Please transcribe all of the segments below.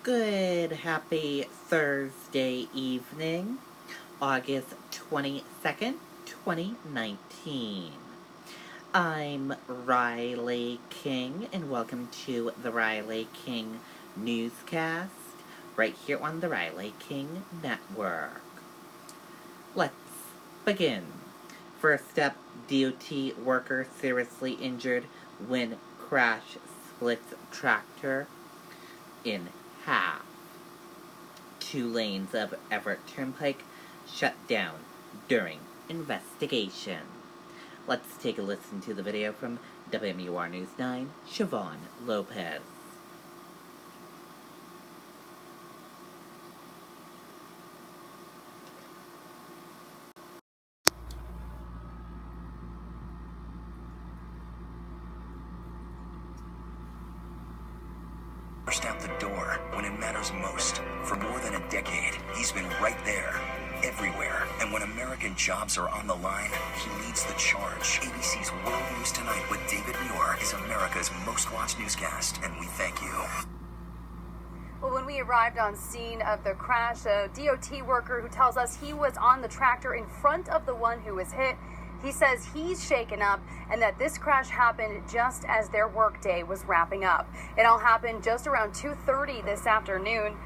Good, happy Thursday evening, August 22nd, 2019. I'm Riley King, and welcome to the Riley King Newscast, right here on the Riley King Network. Let's begin. First up, DOT worker seriously injured when crash splits tractor in half. 2 lanes of Everett Turnpike shut down during investigation. Let's take a listen to the video from WMUR News 9, Siobhan Lopez. Burst out the door when it matters most. For more than a decade, he's been right there, everywhere. And when American jobs are on the line, he leads the charge. ABC's World News Tonight with David Muir is America's most watched newscast, and we thank you. Well, when we arrived on scene of the crash, a DOT worker who tells us he was on the tractor in front of the one who was hit, he says he's shaken up and that this crash happened just as their workday was wrapping up. It all happened just around 2:30 this afternoon.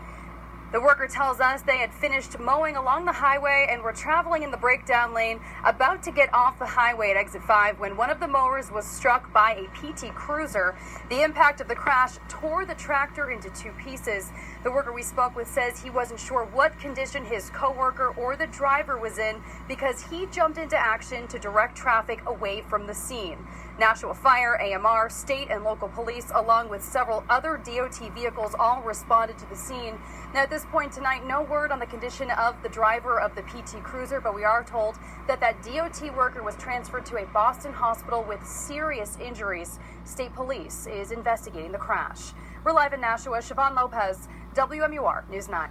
The worker tells us they had finished mowing along the highway and were traveling in the breakdown lane, about to get off the highway at exit 5 when one of the mowers was struck by a PT Cruiser. The impact of the crash tore the tractor into 2 pieces. The worker we spoke with says he wasn't sure what condition his coworker or the driver was in because he jumped into action to direct traffic away from the scene. National Fire, AMR, state and local police, along with several other DOT vehicles, all responded to the scene. Now, at this point tonight, no word on the condition of the driver of the PT Cruiser, but we are told that DOT worker was transferred to a Boston hospital with serious injuries. State police is investigating the crash. We're live in Nashua. Siobhan Lopez, WMUR News 9.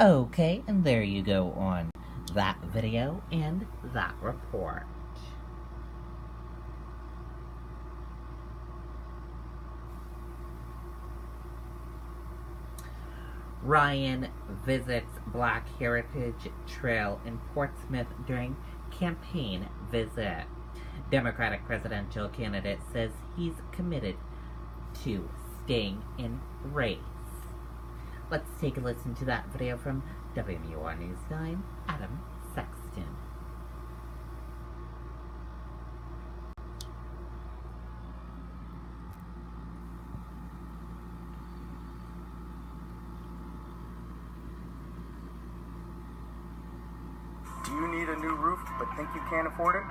Okay, and there you go on that video and that report. Ryan visits Black Heritage Trail in Portsmouth during campaign visit. Democratic presidential candidate says he's committed to staying in race. Let's take a listen to that video from WMUR News 9, Adam Sexton. Do you need a new roof but think you can't afford it?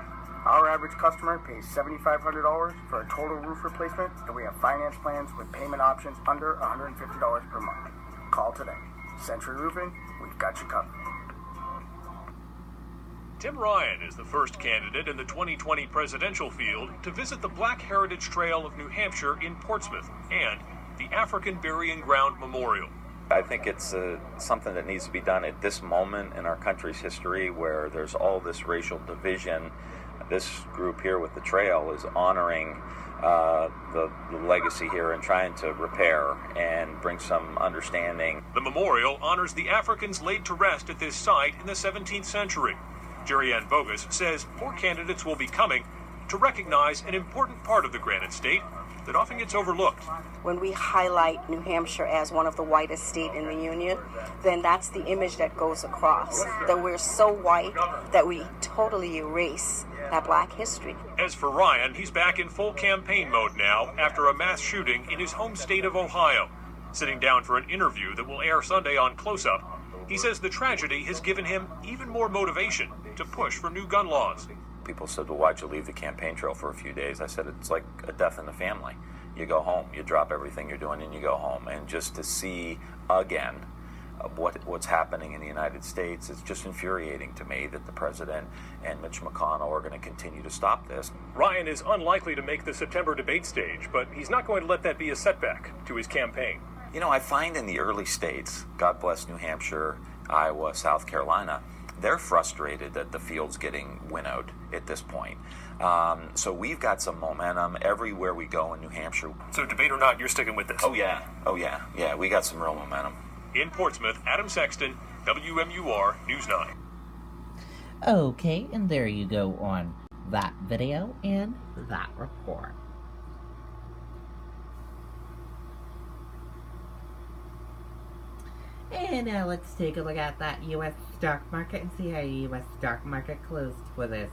Our average customer pays $7,500 for a total roof replacement, and we have finance plans with payment options under $150 per month. Call today. Century Roofing, we've got you covered. Tim Ryan is the first candidate in the 2020 presidential field to visit the Black Heritage Trail of New Hampshire in Portsmouth and the African Burying Ground Memorial. I think it's something that needs to be done at this moment in our country's history where there's all this racial division. This group here with the trail is honoring the legacy here and trying to repair and bring some understanding. The memorial honors the Africans laid to rest at this site in the 17th century. Jerry Ann Bogus says more candidates will be coming to recognize an important part of the Granite State that often gets overlooked. When we highlight New Hampshire as one of the whitest states in the Union, then that's the image that goes across, that we're so white that we totally erase that black history. As for Ryan, he's back in full campaign mode now after a mass shooting in his home state of Ohio. Sitting down for an interview that will air Sunday on Close Up, he says the tragedy has given him even more motivation to push for new gun laws. People said, well, why'd you leave the campaign trail for a few days? I said, it's like a death in the family. You go home, you drop everything you're doing, and you go home. And just to see again what's happening in the United States, it's just infuriating to me that the president and Mitch McConnell are going to continue to stop this. Ryan is unlikely to make the September debate stage, but he's not going to let that be a setback to his campaign. You know, I find in the early states, God bless New Hampshire, Iowa, South Carolina, they're frustrated that the field's getting winnowed at this point. So we've got some momentum everywhere we go in New Hampshire. So debate or not, you're sticking with this? Oh, yeah. Yeah, we got some real momentum. In Portsmouth, Adam Sexton, WMUR News 9. Okay, and there you go on that video and that report. And now let's take a look at that U.S. stock market and see how the U.S. stock market closed for this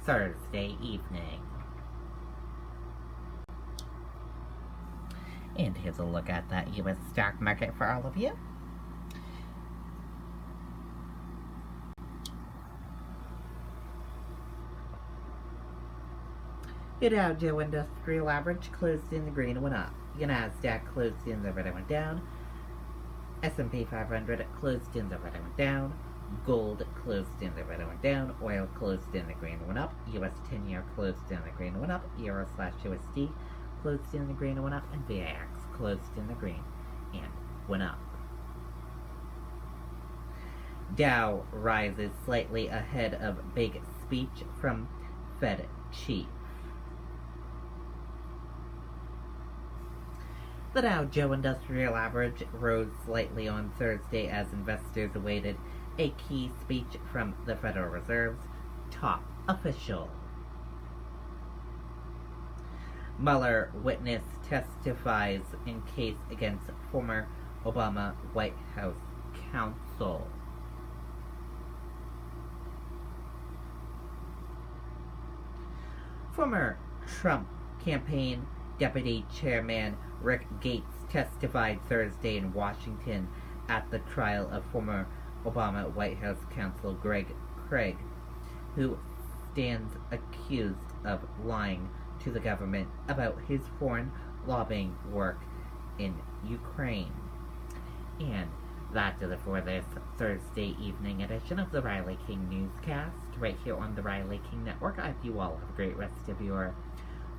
Thursday evening. And here's a look at that U.S. stock market for all of you. The Dow Jones Industrial Average closed in the green and went up. The Nasdaq closed in the red and went down. S&P 500 closed in the red and went down. Gold closed in the red and went down. Oil closed in the green and went up. US 10-year closed in the green and went up. Euro/USD closed in the green and went up. And VIX closed in the green and went up. Dow rises slightly ahead of big speech from Fed chief. The Dow Jones Industrial Average rose slightly on Thursday as investors awaited a key speech from the Federal Reserve's top official. Mueller witness testifies in case against former Obama White House counsel. Former Trump campaign deputy chairman Rick Gates testified Thursday in Washington at the trial of former Obama White House counsel Greg Craig, who stands accused of lying to the government about his foreign lobbying work in Ukraine. And that does it for this Thursday evening edition of the Riley King Newscast, right here on the Riley King Network. I hope you all have a great rest of your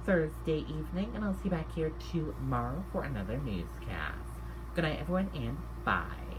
Thursday evening, and I'll see you back here tomorrow for another newscast. Good night, everyone, and bye.